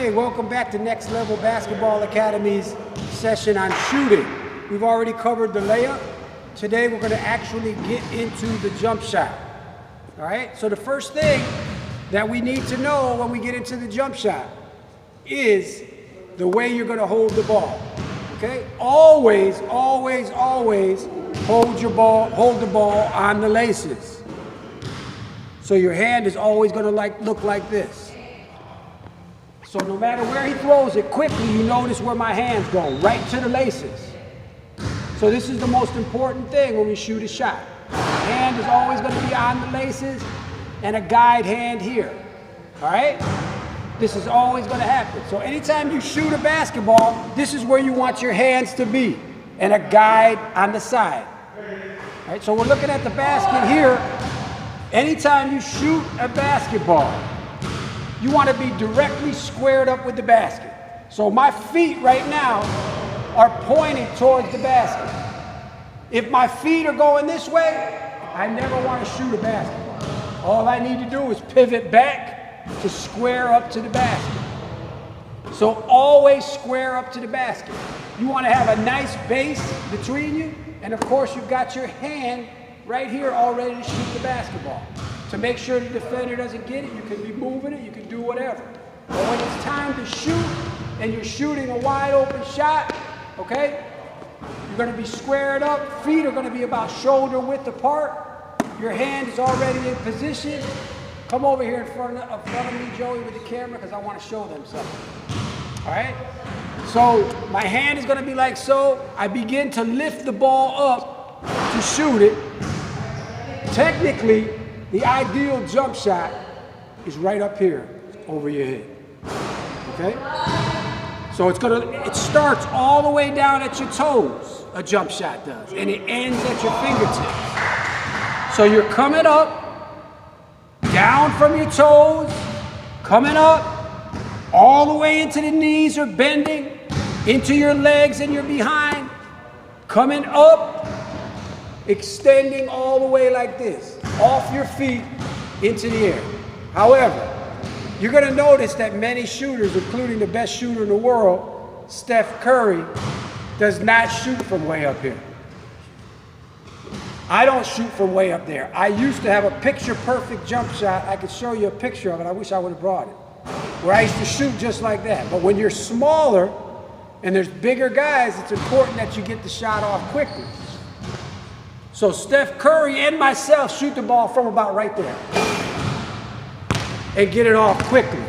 Hey, welcome back to Next Level Basketball Academy's session on shooting. We've already covered the layup. Today we're going to actually get into the jump shot. All right, so the first thing that we need to know when we get into the jump shot is the way you're going to hold the ball. Okay, always, always, always hold the ball on the laces. So your hand is always going to look like this. So no matter where he throws it, quickly you notice where my hands go, right to the laces. So this is the most important thing when we shoot a shot. Hand is always going to be on the laces and a guide hand here. All right? This is always going to happen. So anytime you shoot a basketball, this is where you want your hands to be and a guide on the side. All right? So we're looking at the basket here. Anytime you shoot a basketball, you want to be directly squared up with the basket. So my feet right now are pointed towards the basket. If my feet are going this way, I never want to shoot a basketball. All I need to do is pivot back to square up to the basket. So always square up to the basket. You want to have a nice base between you, and of course you've got your hand right here all ready to shoot the basketball. To make sure the defender doesn't get it, you can be moving it, you can do whatever. But when it's time to shoot, and you're shooting a wide open shot, okay, you're going to be squared up, feet are going to be about shoulder width apart, your hand is already in position. Come over here in front of me, Joey, with the camera, because I want to show them something. All right? So my hand is going to be like so. I begin to lift the ball up to shoot it. Technically, the ideal jump shot is right up here over your head. Okay? So it starts all the way down at your toes, a jump shot does, and it ends at your fingertips. So you're coming up, down from your toes, coming up, all the way into the knees or bending, into your legs and your behind, coming up, extending all the way like this, off your feet into the air. However, you're going to notice that many shooters, including the best shooter in the world, Steph Curry, does not shoot from way up here. I don't shoot from way up there. I used to have a picture-perfect jump shot. I could show you a picture of it. I wish I would have brought it. Where I used to shoot just like that. But when you're smaller and there's bigger guys, it's important that you get the shot off quickly. So Steph Curry and myself shoot the ball from about right there and get it off quickly.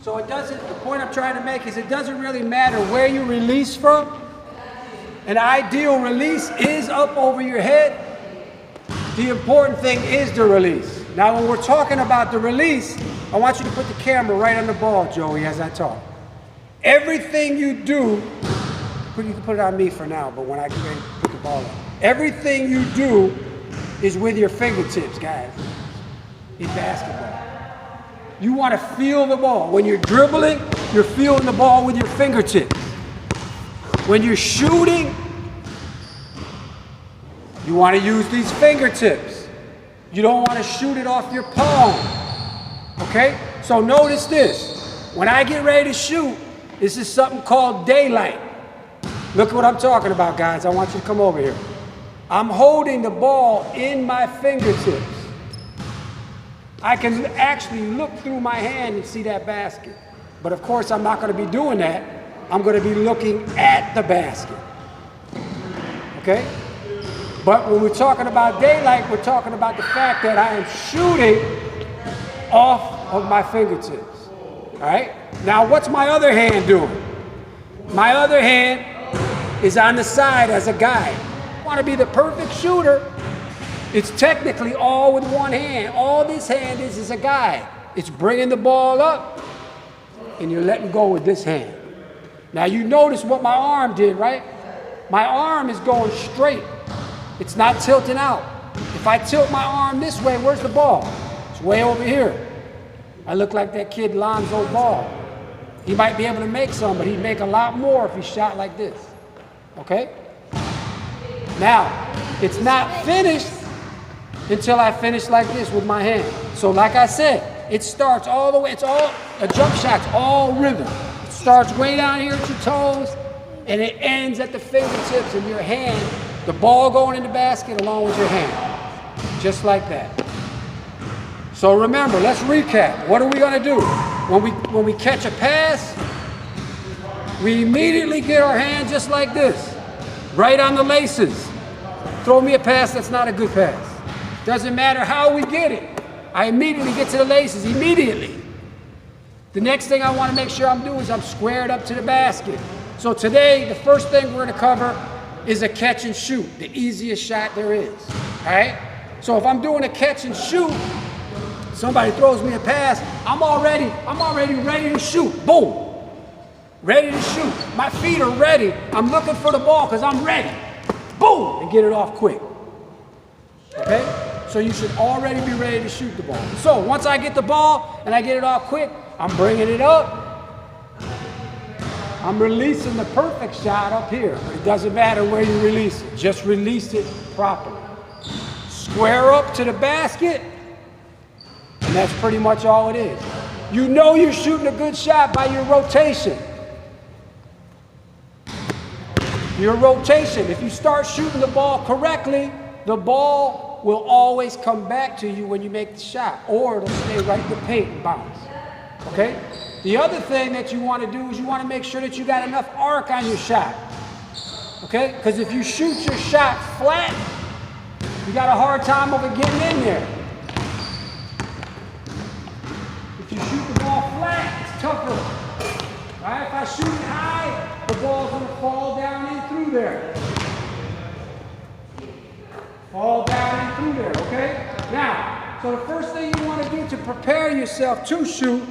So it doesn't, the point I'm trying to make is it doesn't really matter where you release from. An ideal release is up over your head. The important thing is the release. Now when we're talking about the release, I want you to put the camera right on the ball, Joey, as I talk. Everything you do, you can put it on me for now, but when I get ready to put the ball up. Everything you do is with your fingertips, guys, in basketball. You want to feel the ball. When you're dribbling, you're feeling the ball with your fingertips. When you're shooting, you want to use these fingertips. You don't want to shoot it off your palm. Okay? So notice this. When I get ready to shoot, this is something called daylight. Look at what I'm talking about, guys. I want you to come over here. I'm holding the ball in my fingertips. I can actually look through my hand and see that basket. But of course, I'm not going to be doing that. I'm going to be looking at the basket. Okay? But when we're talking about daylight, we're talking about the fact that I am shooting off of my fingertips. All right? Now, what's my other hand doing? My other hand is on the side as a guide. Want to be the perfect shooter, it's technically all with one hand. All this hand is a guide. It's bringing the ball up, and you're letting go with this hand. Now you notice what my arm did, right? My arm is going straight. It's not tilting out. If I tilt my arm this way, where's the ball? It's way over here. I look like that kid Lonzo Ball. He might be able to make some, but he'd make a lot more if he shot like this. Okay? Now, it's not finished until I finish like this with my hand. So like I said, it starts all the way, a jump shot's all rhythm. It starts way down here at your toes, and it ends at the fingertips in your hand, the ball going in the basket along with your hand, just like that. So remember, let's recap. What are we gonna do? When we catch a pass, we immediately get our hand just like this, right on the laces. Throw me a pass that's not a good pass. Doesn't matter how we get it. I immediately get to the laces, immediately. The next thing I want to make sure I'm doing is I'm squared up to the basket. So today, the first thing we're going to cover is a catch and shoot, the easiest shot there is, all right? So if I'm doing a catch and shoot, somebody throws me a pass, I'm already ready to shoot, boom. Ready to shoot. My feet are ready. I'm looking for the ball because I'm ready. Boom, and get it off quick, okay? So you should already be ready to shoot the ball. So once I get the ball and I get it off quick, I'm bringing it up. I'm releasing the perfect shot up here. It doesn't matter where you release it. Just release it properly. Square up to the basket, and that's pretty much all it is. You know you're shooting a good shot by your rotation. Your rotation. If you start shooting the ball correctly, the ball will always come back to you when you make the shot, or it'll stay right in the paint and bounce, okay? The other thing that you want to do is you want to make sure that you got enough arc on your shot, okay? Because if you shoot your shot flat, you got a hard time of it getting in there. If you shoot the ball flat, it's tougher. All right, if I shoot it high, the ball's going to fall down in through there. Fall down and through there, okay? Now, so the first thing you want to do to prepare yourself to shoot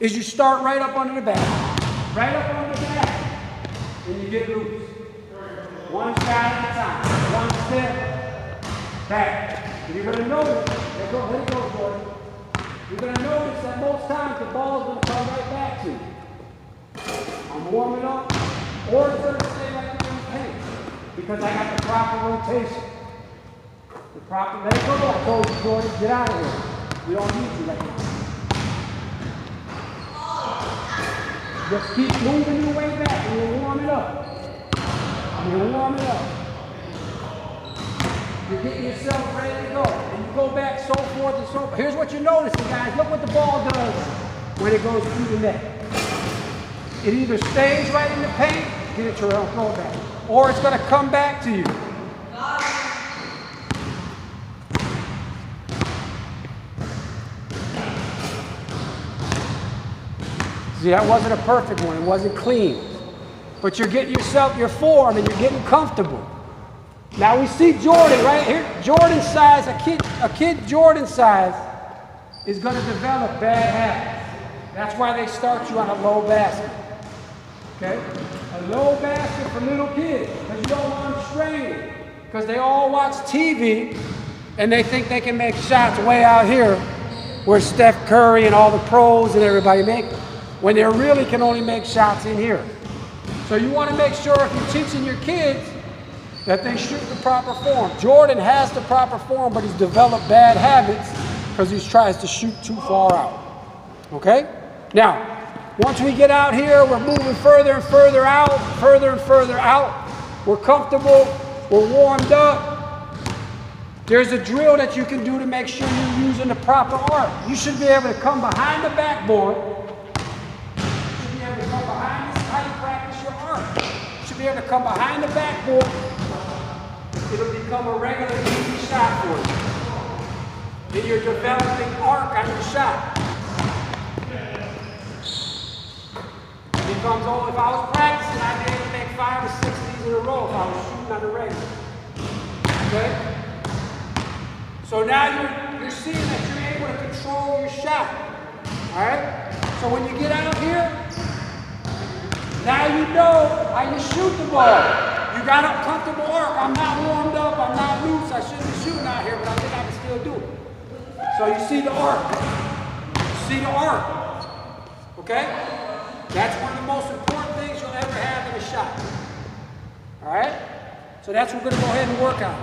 is you start right up under the basket. Right up under the basket. And you get loose. One shot at a time. One step. Back. And you're going to notice, there it goes, Jordan. You're going to notice that most times the ball's going to come right back to you. I'm warming up, or it's going to stay right in the paint because I got the proper rotation. Let it go. I told you, Jordan, get out of here. We don't need you right now. Just keep moving your way back and you'll warm it up. You'll warm it up. You're getting yourself ready to go. And you go back so forth and so forth. Here's what you're noticing, guys. Look what the ball does when it goes through the net. It either stays right in the paint, get it to throw it back, or it's going to come back to you. See, that wasn't a perfect one. It wasn't clean. But you're getting yourself your form and you're getting comfortable. Now we see Jordan right here. Jordan's size, a kid Jordan's size is going to develop bad habits. That's why they start you on a low basket. Okay? A low basket for little kids because you don't want them straining. Because they all watch TV and they think they can make shots way out here where Steph Curry and all the pros and everybody make them, when they really can only make shots in here. So you want to make sure if you're teaching your kids that they shoot the proper form. Jordan has the proper form, but he's developed bad habits because he tries to shoot too far out. Okay? Now, once we get out here, we're moving further and further out, further and further out. We're comfortable, we're warmed up. There's a drill that you can do to make sure you're using the proper arc. You should be able to come behind the backboard. Be able to come behind the backboard, it'll become a regular easy shot for you. Then you're developing arc on your shot. It becomes, oh, if I was practicing, I'd be able to make 5 or 6 of these in a row if I was shooting on the regular. Okay? So now you're seeing that you're able to control your shot. Alright? So when you get out here, now you know how you shoot the ball. You got a comfortable arc. I'm not warmed up. I'm not loose. I shouldn't be shooting out here, but I think I can still do it. So you see the arc. You see the arc. Okay? That's one of the most important things you'll ever have in a shot. All right? So that's what we're going to go ahead and work on.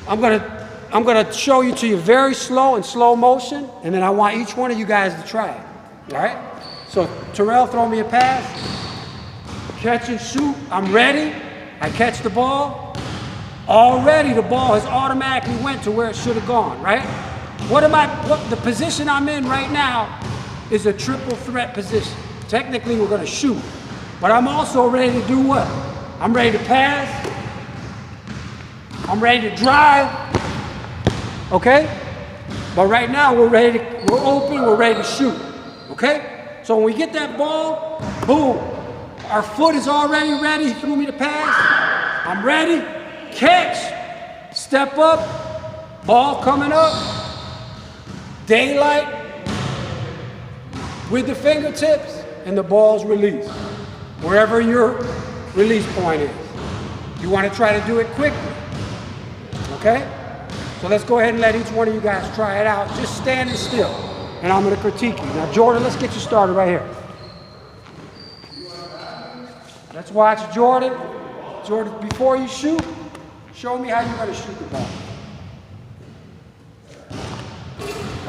I'm going to I'm gonna show you to you very slow in slow motion, and then I want each one of you guys to try it. All right? So Terrell, throw me a pass. Catch and shoot. I'm ready. I catch the ball. Already the ball has automatically went to where it should have gone, right? What the position I'm in right now is a triple threat position. Technically, we're gonna shoot, but I'm also ready to do what? I'm ready to pass. I'm ready to drive. Okay? But right now we're open, we're ready to shoot. Okay? So when we get that ball, boom. Our foot is already ready. He threw me the pass. I'm ready. Catch. Step up. Ball coming up. Daylight with the fingertips, and the ball's released. Wherever your release point is. You want to try to do it quickly. Okay? So let's go ahead and let each one of you guys try it out. Just standing still. And I'm going to critique you. Now, Jordan, let's get you started right here. Let's watch Jordan. Jordan, before you shoot, show me how you're going to shoot the ball.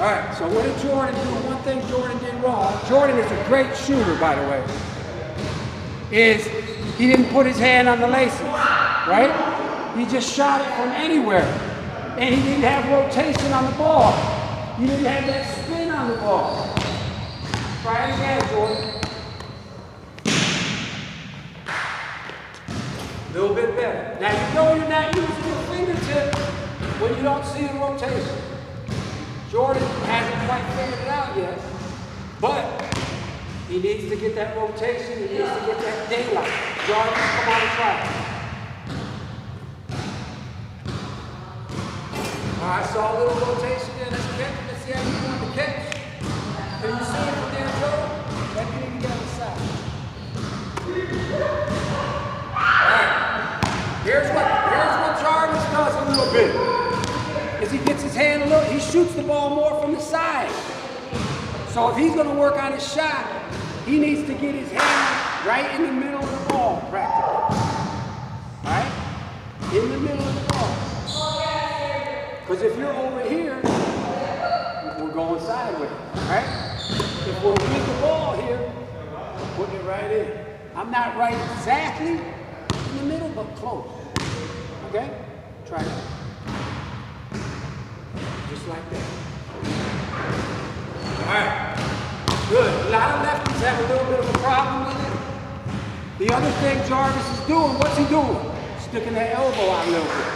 All right, so what did Jordan do? One thing Jordan did wrong, Jordan is a great shooter, by the way, is he didn't put his hand on the laces, right? He just shot it from anywhere. And he didn't have rotation on the ball. He didn't have that spin on the ball. Try it again, Jordan. A little bit better. Now you know you're not using your fingertip when you don't see the rotation. Jordan hasn't quite figured it out yet, but he needs to get that rotation, he needs to get that daylight. Jordan, come on and try it. I saw a little rotation there. Let's catch it. Let's see how you want to catch. Can you see it from there, Joe? Let me get on the side. Alright. Here's what Jarvis does a little bit. Is he gets his hand a little, he shoots the ball more from the side. So if he's gonna work on his shot, he needs to get his hand right in the middle of the ball, practically. Alright? In the middle of the ball. Because if you're over here, we're going sideways, right? If we're with the ball here, we're putting it right in. I'm not right exactly in the middle, but close. Okay? Try that. Just like that. All right. Good. A lot of lefties have a little bit of a problem with it. The other thing Jarvis is doing, what's he doing? Sticking that elbow out a little bit.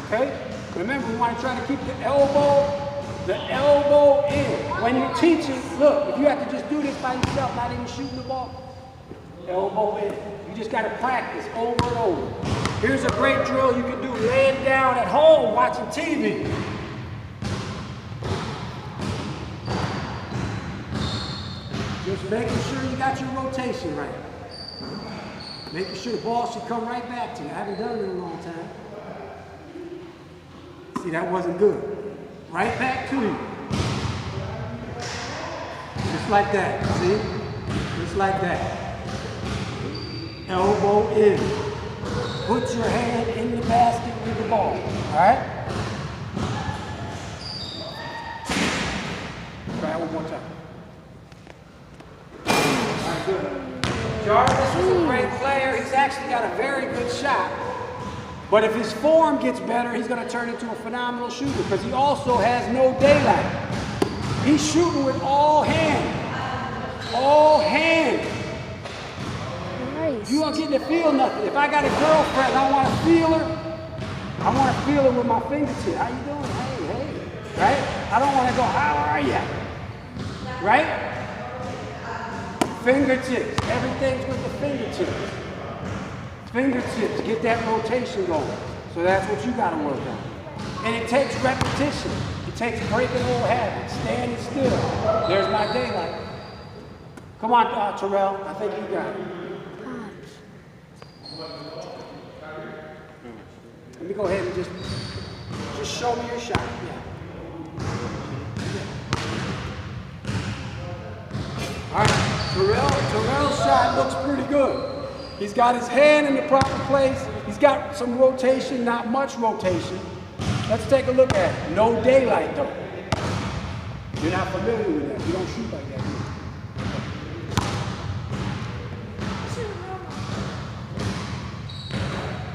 Okay? Remember, we want to try to keep the elbow in. When you're teaching, look, if you have to just do this by yourself, not even shooting the ball, elbow in. You just got to practice over and over. Here's a great drill you can do laying down at home watching TV. Just making sure you got your rotation right. Making sure the ball should come right back to you. I haven't done it in a long time. See, that wasn't good. Right back to you. Just like that, see? Just like that. Elbow in. Put your hand in the basket with the ball, all right? Try it one more time. All right, good. Jarvis is a great player. He's actually got a very good shot. But if his form gets better, he's going to turn into a phenomenal shooter because he also has no daylight. He's shooting with all hands. All hands. Nice. You don't get to feel nothing. If I got a girlfriend, I want to feel her. I want to feel her with my fingertips. How you doing? Hey. Right? I don't want to go, how are you? Right? Fingertips. Everything's with the fingertips. Fingertips, get that rotation going. So that's what you got to work on. And it takes repetition. It takes breaking old habits, standing still. There's my daylight. Come on, Terrell. I think you got it. Let me go ahead and just show me your shot. Yeah. All right, Terrell's shot looks pretty good. He's got his hand in the proper place. He's got some rotation, not much rotation. Let's take a look at it. No daylight though. You're not familiar with that. You don't shoot like that, do you?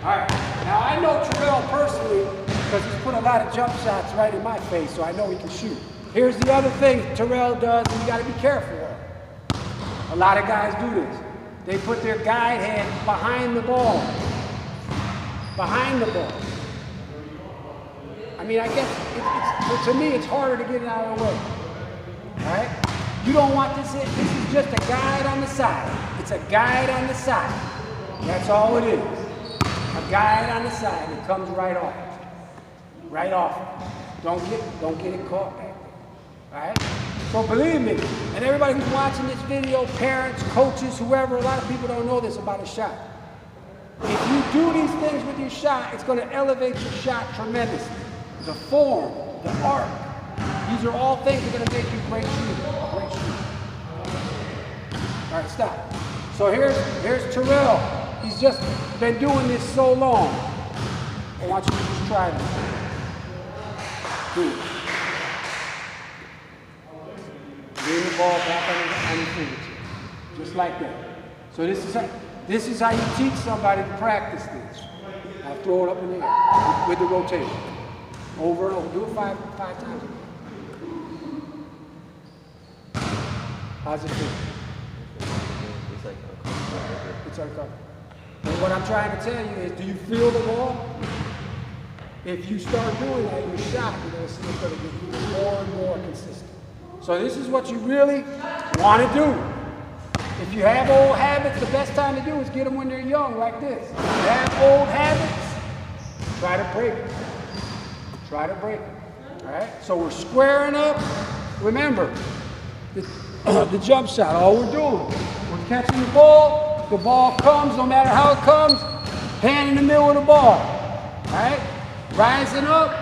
Alright, now I know Terrell personally because he's put a lot of jump shots right in my face, so I know he can shoot. Here's the other thing Terrell does, and you gotta be careful of. A lot of guys do this. They put their guide hand behind the ball. Behind the ball. I mean, I guess to me it's harder to get it out of the way. Alright? You don't want this, this is just a guide on the side. It's a guide on the side. That's all it is. A guide on the side. It comes right off. Right off. Don't get it caught back there. Alright? So believe me, and everybody who's watching this video, parents, coaches, whoever, a lot of people don't know this about a shot. If you do these things with your shot, it's going to elevate your shot tremendously. The form, the arc. These are all things that are going to make you a great shooter. Great shooter. All right, stop. So here's Terrell. He's just been doing this so long. I want you to just try this. Do it. Bring the ball back on your fingertips. Just like that. So this is how you teach somebody to practice this. Now throw it up in the air with the rotation. Over and over. Do it five times. How's it feel? It's uncovered. And what I'm trying to tell you is, do you feel the ball? If you start doing that, your shot, you're going to see it's going to get more and more consistent. So this is what you really want to do. If you have old habits, the best time to do is get them when they're young, like this. If you have old habits, try to break them. Try to break them. All right? So we're squaring up. Remember, the jump shot, all we're doing, we're catching the ball comes, no matter how it comes, hand in the middle of the ball. All right? Rising up,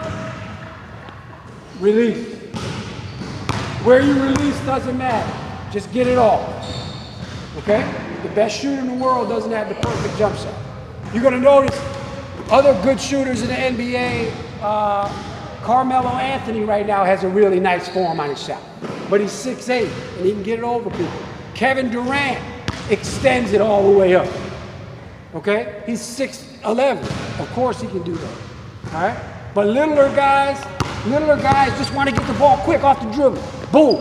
release. Where you release doesn't matter. Just get it off. Okay? The best shooter in the world doesn't have the perfect jump shot. You're going to notice other good shooters in the NBA, Carmelo Anthony right now has a really nice form on his shot. But he's 6'8", and he can get it over people. Kevin Durant extends it all the way up. Okay? He's 6'11". Of course he can do that. All right? But littler guys just want to get the ball quick off the dribble. Boom.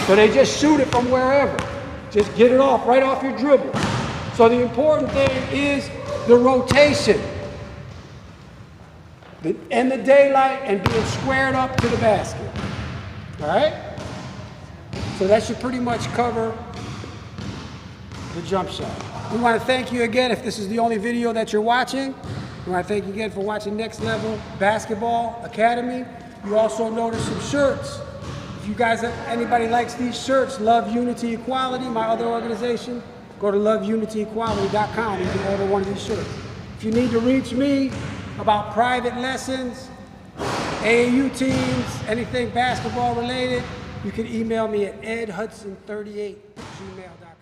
So they just shoot it from wherever. Just get it off, right off your dribble. So the important thing is the rotation. And the daylight and being squared up to the basket. All right? So that should pretty much cover the jump shot. We want to thank you again if this is the only video that you're watching. We want to thank you again for watching Next Level Basketball Academy. You also notice some shirts. If you guys, anybody likes these shirts, Love Unity Equality, my other organization, go to loveunityequality.com. You can order one of these shirts. If you need to reach me about private lessons, AAU teams, anything basketball related, you can email me at edhudson38@gmail.com.